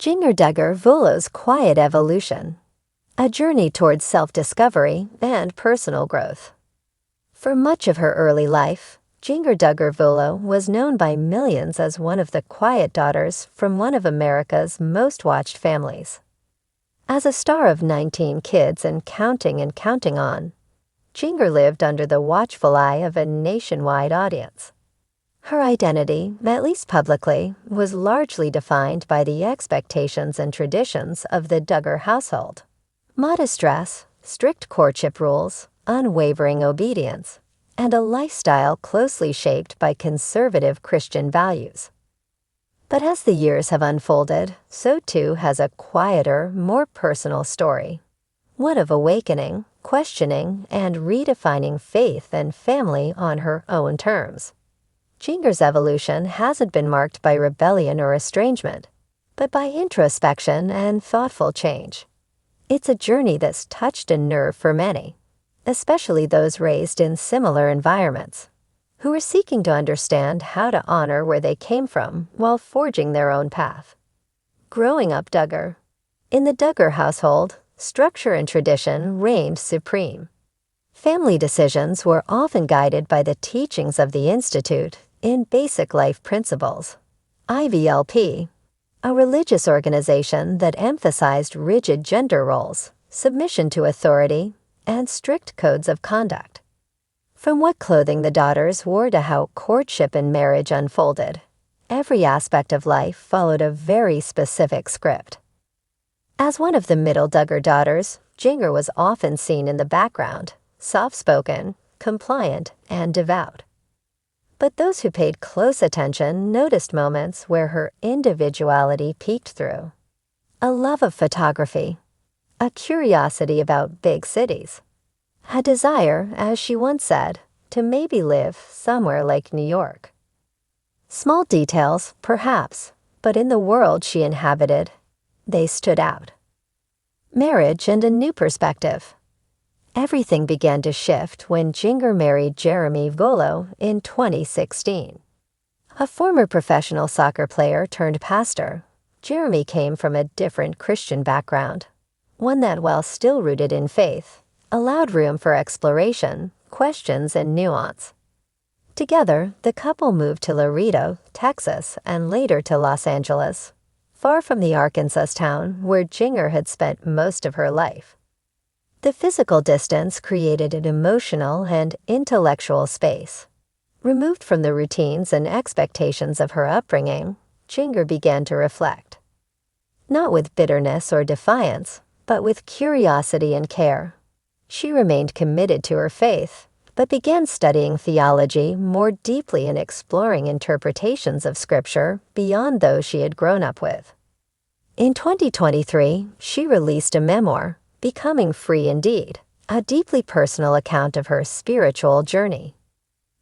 Jinger Duggar Volo's Quiet Evolution, a journey towards self-discovery and personal growth. For much of her early life, Jinger Duggar Volo was known by millions as one of the quiet daughters from one of America's most watched families. As a star of 19 kids and counting on, Jinger lived under the watchful eye of a nationwide audience. Her identity, at least publicly, was largely defined by the expectations and traditions of the Duggar household. Modest dress, strict courtship rules, unwavering obedience, and a lifestyle closely shaped by conservative Christian values. But as the years have unfolded, so too has a quieter, more personal story. One of awakening, questioning, and redefining faith and family on her own terms. Jinger's evolution hasn't been marked by rebellion or estrangement, but by introspection and thoughtful change. It's a journey that's touched a nerve for many, especially those raised in similar environments, who are seeking to understand how to honor where they came from while forging their own path. Growing up Duggar. In the Duggar household, structure and tradition reigned supreme. Family decisions were often guided by the teachings of the Institute in Basic Life Principles, IVLP, a religious organization that emphasized rigid gender roles, submission to authority, and strict codes of conduct. From what clothing the daughters wore to how courtship and marriage unfolded, every aspect of life followed a very specific script. As one of the middle Duggar daughters, Jinger was often seen in the background, soft-spoken, compliant, and devout. But those who paid close attention noticed moments where her individuality peeked through. A love of photography, a curiosity about big cities, a desire, as she once said, to maybe live somewhere like New York. Small details, perhaps, but in the world she inhabited, they stood out. Marriage and a new perspective. Everything began to shift when Jinger married Jeremy Volo in 2016. A former professional soccer player turned pastor, Jeremy came from a different Christian background, one that, while still rooted in faith, allowed room for exploration, questions, and nuance. Together, the couple moved to Laredo, Texas, and later to Los Angeles, far from the Arkansas town where Jinger had spent most of her life. The physical distance created an emotional and intellectual space. Removed from the routines and expectations of her upbringing, Jinger began to reflect. Not with bitterness or defiance, but with curiosity and care. She remained committed to her faith, but began studying theology more deeply and exploring interpretations of Scripture beyond those she had grown up with. In 2023, she released a memoir, Becoming Free Indeed, a deeply personal account of her spiritual journey.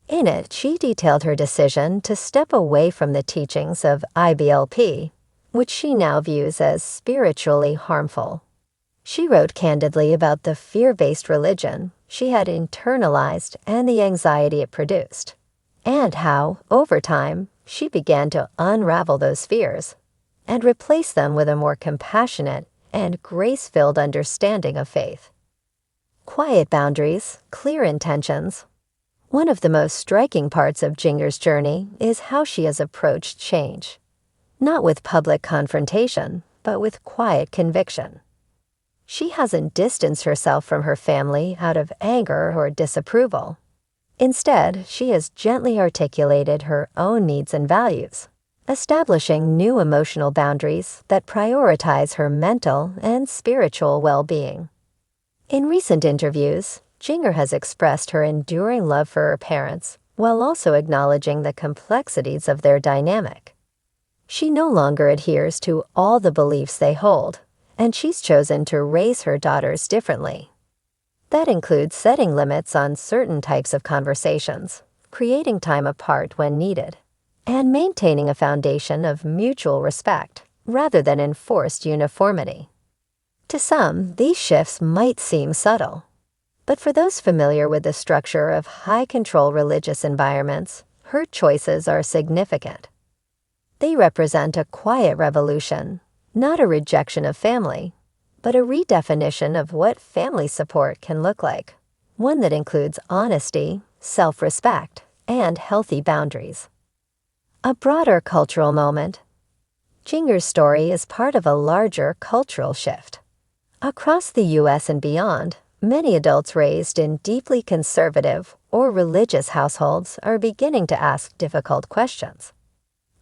In it, she detailed her decision to step away from the teachings of IBLP, which she now views as spiritually harmful. She wrote candidly about the fear-based religion she had internalized and the anxiety it produced, and how, over time, she began to unravel those fears and replace them with a more compassionate and grace-filled understanding of faith. Quiet boundaries, clear intentions. One of the most striking parts of Jinger's journey is how she has approached change, not with public confrontation, but with quiet conviction. She hasn't distanced herself from her family out of anger or disapproval. Instead, she has gently articulated her own needs and values, establishing new emotional boundaries that prioritize her mental and spiritual well-being. In recent interviews, Jinger has expressed her enduring love for her parents while also acknowledging the complexities of their dynamic. She no longer adheres to all the beliefs they hold, and she's chosen to raise her daughters differently. That includes setting limits on certain types of conversations, creating time apart when needed, and maintaining a foundation of mutual respect rather than enforced uniformity. To some, these shifts might seem subtle, but for those familiar with the structure of high-control religious environments, her choices are significant. They represent a quiet revolution, not a rejection of family, but a redefinition of what family support can look like, one that includes honesty, self-respect, and healthy boundaries. A broader cultural moment. Jinger's story is part of a larger cultural shift. Across the U.S. and beyond, many adults raised in deeply conservative or religious households are beginning to ask difficult questions.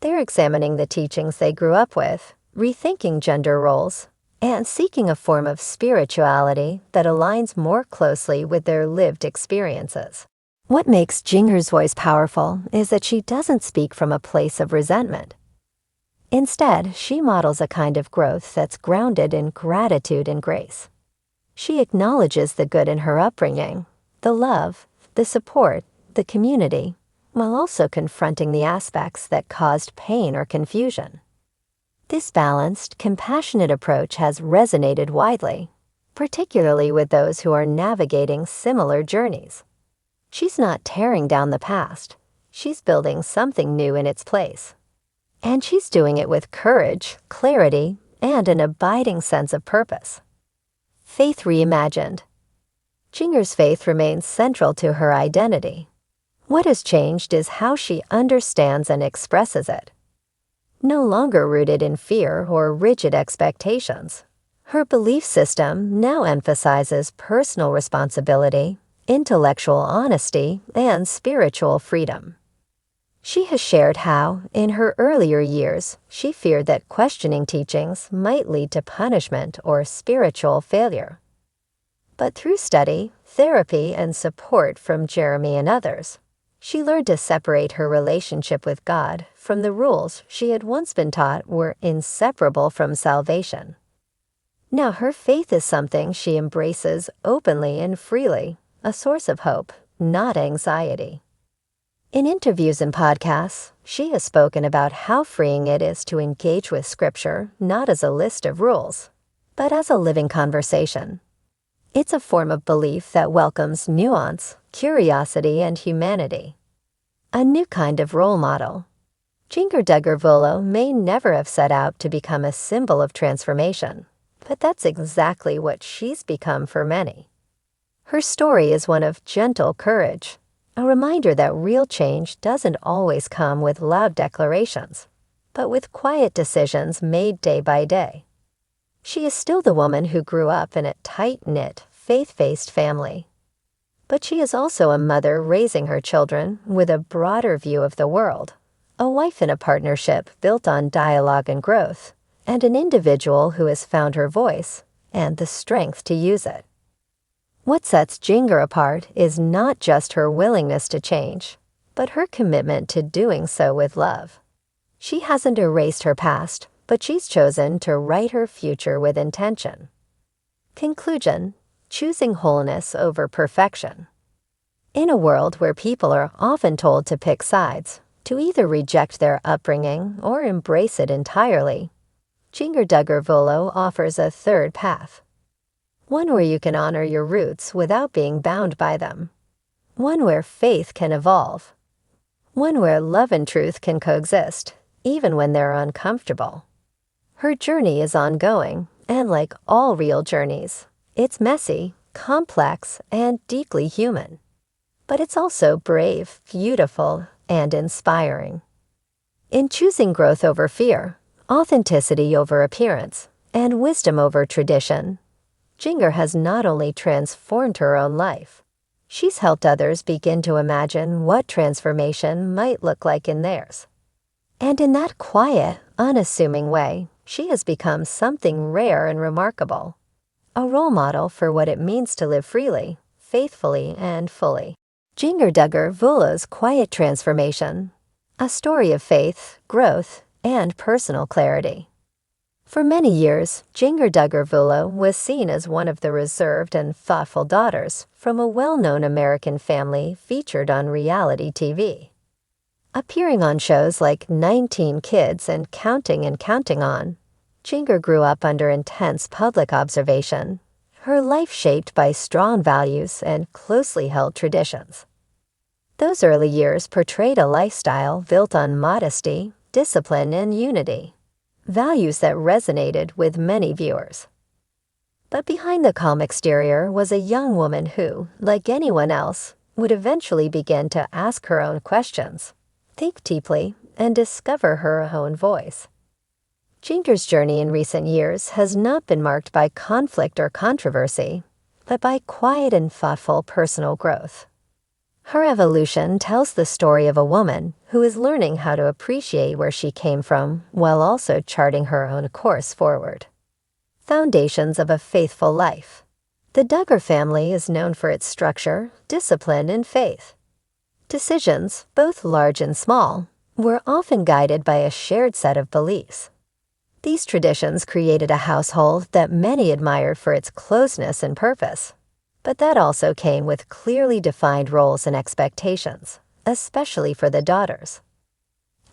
They're examining the teachings they grew up with, rethinking gender roles, and seeking a form of spirituality that aligns more closely with their lived experiences. What makes Jinger's voice powerful is that she doesn't speak from a place of resentment. Instead, she models a kind of growth that's grounded in gratitude and grace. She acknowledges the good in her upbringing, the love, the support, the community, while also confronting the aspects that caused pain or confusion. This balanced, compassionate approach has resonated widely, particularly with those who are navigating similar journeys. She's not tearing down the past, she's building something new in its place. And she's doing it with courage, clarity, and an abiding sense of purpose. Faith reimagined. Jinger's faith remains central to her identity. What has changed is how she understands and expresses it. No longer rooted in fear or rigid expectations, her belief system now emphasizes personal responsibility, intellectual honesty, and spiritual freedom. She has shared how, in her earlier years, she feared that questioning teachings might lead to punishment or spiritual failure. But through study, therapy, and support from Jeremy and others, she learned to separate her relationship with God from the rules she had once been taught were inseparable from salvation. Now her faith is something she embraces openly and freely, a source of hope, not anxiety. In interviews and podcasts, she has spoken about how freeing it is to engage with Scripture not as a list of rules, but as a living conversation. It's a form of belief that welcomes nuance, curiosity, and humanity. A new kind of role model. Jinger Duggar may never have set out to become a symbol of transformation, but that's exactly what she's become for many. Her story is one of gentle courage, a reminder that real change doesn't always come with loud declarations, but with quiet decisions made day by day. She is still the woman who grew up in a tight-knit, faith-based family. But she is also a mother raising her children with a broader view of the world, a wife in a partnership built on dialogue and growth, and an individual who has found her voice and the strength to use it. What sets Jinger apart is not just her willingness to change, but her commitment to doing so with love. She hasn't erased her past, but she's chosen to write her future with intention. Conclusion: choosing wholeness over perfection. In a world where people are often told to pick sides, to either reject their upbringing or embrace it entirely, Jinger Duggar offers a third path. One where you can honor your roots without being bound by them. One where faith can evolve. One where love and truth can coexist, even when they're uncomfortable. Her journey is ongoing, and like all real journeys, it's messy, complex, and deeply human. But it's also brave, beautiful, and inspiring. In choosing growth over fear, authenticity over appearance, and wisdom over tradition, Jinger has not only transformed her own life, she's helped others begin to imagine what transformation might look like in theirs. And in that quiet, unassuming way, she has become something rare and remarkable, a role model for what it means to live freely, faithfully, and fully. Jinger Duggar's quiet transformation, a story of faith, growth, and personal clarity. For many years, Jinger Duggar was seen as one of the reserved and thoughtful daughters from a well-known American family featured on reality TV. Appearing on shows like 19 Kids and Counting On, Jinger grew up under intense public observation, her life shaped by strong values and closely held traditions. Those early years portrayed a lifestyle built on modesty, discipline, and unity. values that resonated with many viewers. But behind the calm exterior was a young woman who, like anyone else, would eventually begin to ask her own questions, think deeply, and discover her own voice. Jinger's journey in recent years has not been marked by conflict or controversy, but by quiet and thoughtful personal growth. Her evolution tells the story of a woman who is learning how to appreciate where she came from while also charting her own course forward. Foundations of a faithful life. The Duggar family is known for its structure, discipline, and faith. Decisions, both large and small, were often guided by a shared set of beliefs. These traditions created a household that many admired for its closeness and purpose, but that also came with clearly defined roles and expectations, especially for the daughters.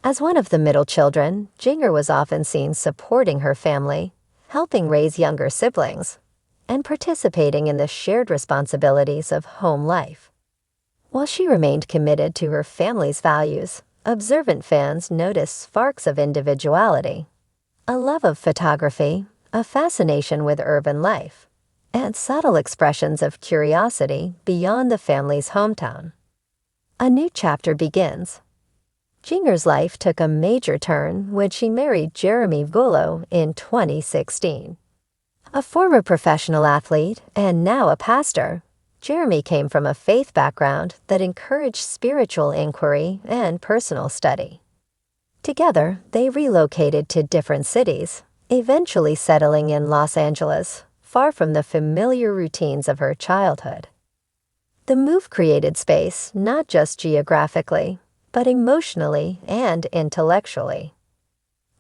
As one of the middle children, Jinger was often seen supporting her family, helping raise younger siblings, and participating in the shared responsibilities of home life. While she remained committed to her family's values, observant fans noticed sparks of individuality, a love of photography, a fascination with urban life, and subtle expressions of curiosity beyond the family's hometown. A new chapter begins. Jinger's life took a major turn when she married Jeremy Vullo in 2016. A former professional athlete and now a pastor, Jeremy came from a faith background that encouraged spiritual inquiry and personal study. Together, they relocated to different cities, eventually settling in Los Angeles, far from the familiar routines of her childhood. The move created space not just geographically, but emotionally and intellectually.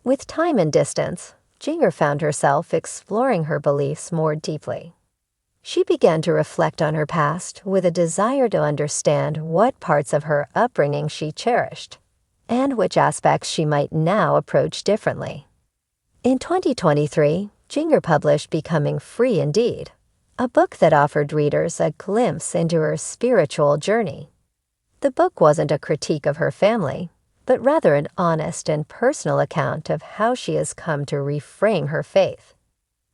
With time and distance, Jinger found herself exploring her beliefs more deeply. She began to reflect on her past with a desire to understand what parts of her upbringing she cherished, and which aspects she might now approach differently. In 2023, Jinger published Becoming Free Indeed, a book that offered readers a glimpse into her spiritual journey. The book wasn't a critique of her family, but rather an honest and personal account of how she has come to reframe her faith.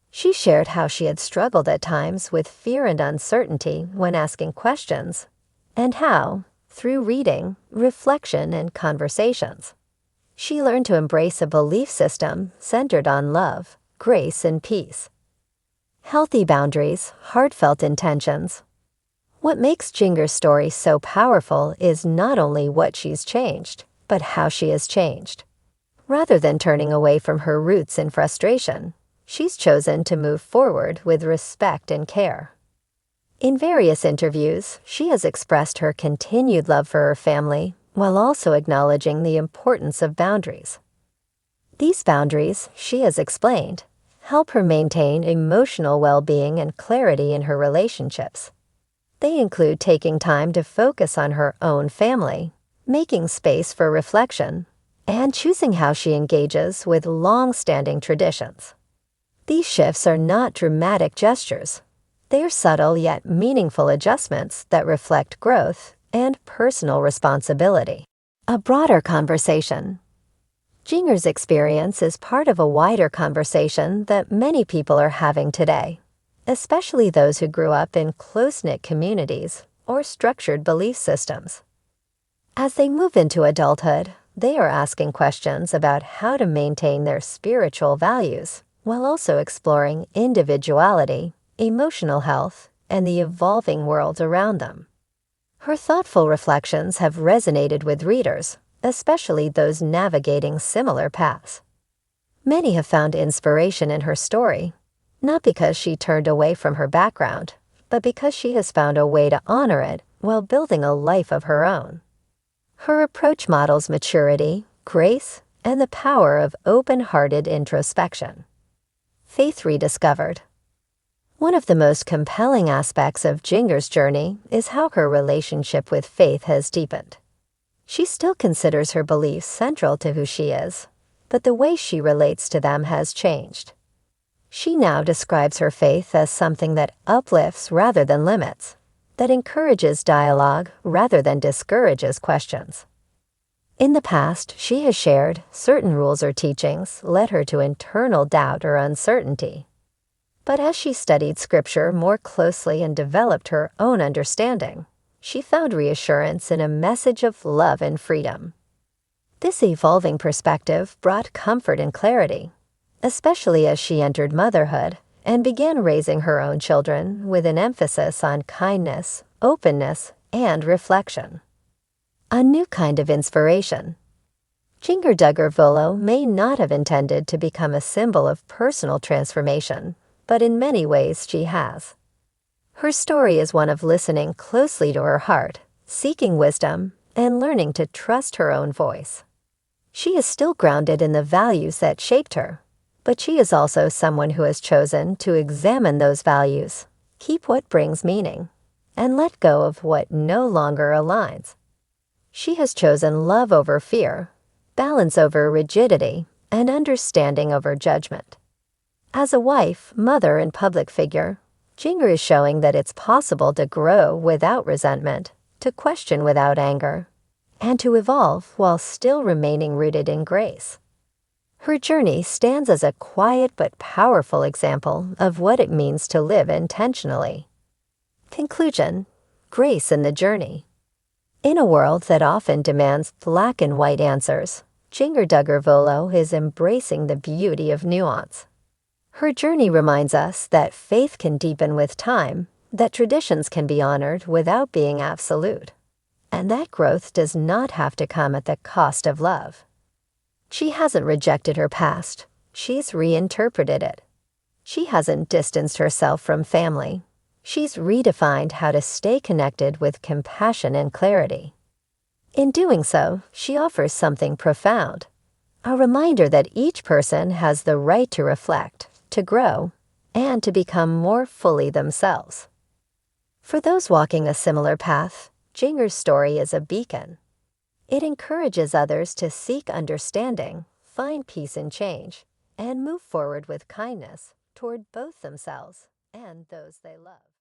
She shared how she had struggled at times with fear and uncertainty when asking questions, and how, through reading, reflection, and conversations, she learned to embrace a belief system centered on love, grace, and peace. Healthy boundaries, heartfelt intentions. What makes Jinger's story so powerful is not only what she's changed, but how she has changed. Rather than turning away from her roots in frustration, she's chosen to move forward with respect and care. In various interviews, she has expressed her continued love for her family while also acknowledging the importance of boundaries. These boundaries, she has explained, help her maintain emotional well-being and clarity in her relationships. They include taking time to focus on her own family, making space for reflection, and choosing how she engages with long-standing traditions. These shifts are not dramatic gestures. They are subtle yet meaningful adjustments that reflect growth and personal responsibility. A broader conversation. Jinger's experience is part of a wider conversation that many people are having today, especially those who grew up in close-knit communities or structured belief systems. As they move into adulthood, they are asking questions about how to maintain their spiritual values while also exploring individuality, emotional health, and the evolving world around them. Her thoughtful reflections have resonated with readers, especially those navigating similar paths. Many have found inspiration in her story, not because she turned away from her background, but because she has found a way to honor it while building a life of her own. Her approach models maturity, grace, and the power of open-hearted introspection. Faith rediscovered. One of the most compelling aspects of Jinger's journey is how her relationship with faith has deepened. She still considers her beliefs central to who she is, but the way she relates to them has changed. She now describes her faith as something that uplifts rather than limits, that encourages dialogue rather than discourages questions. In the past, she has shared certain rules or teachings led her to internal doubt or uncertainty. But as she studied scripture more closely and developed her own understanding, she found reassurance in a message of love and freedom. This evolving perspective brought comfort and clarity, especially as she entered motherhood and began raising her own children with an emphasis on kindness, openness, and reflection. A new kind of inspiration. Jinger Duggar Volo may not have intended to become a symbol of personal transformation, but in many ways she has. Her story is one of listening closely to her heart, seeking wisdom, and learning to trust her own voice. She is still grounded in the values that shaped her, but she is also someone who has chosen to examine those values, keep what brings meaning, and let go of what no longer aligns. She has chosen love over fear, balance over rigidity, and understanding over judgment. As a wife, mother, and public figure, Jinger is showing that it's possible to grow without resentment, to question without anger, and to evolve while still remaining rooted in grace. Her journey stands as a quiet but powerful example of what it means to live intentionally. Conclusion: grace in the journey. In a world that often demands black and white answers, Jinger Duggar Volo is embracing the beauty of nuance. Her journey reminds us that faith can deepen with time, that traditions can be honored without being absolute, and that growth does not have to come at the cost of love. She hasn't rejected her past, she's reinterpreted it. She hasn't distanced herself from family, she's redefined how to stay connected with compassion and clarity. In doing so, she offers something profound, a reminder that each person has the right to reflect, to grow, and to become more fully themselves. For those walking a similar path, Jinger's story is a beacon. It encourages others to seek understanding, find peace in change, and move forward with kindness toward both themselves and those they love.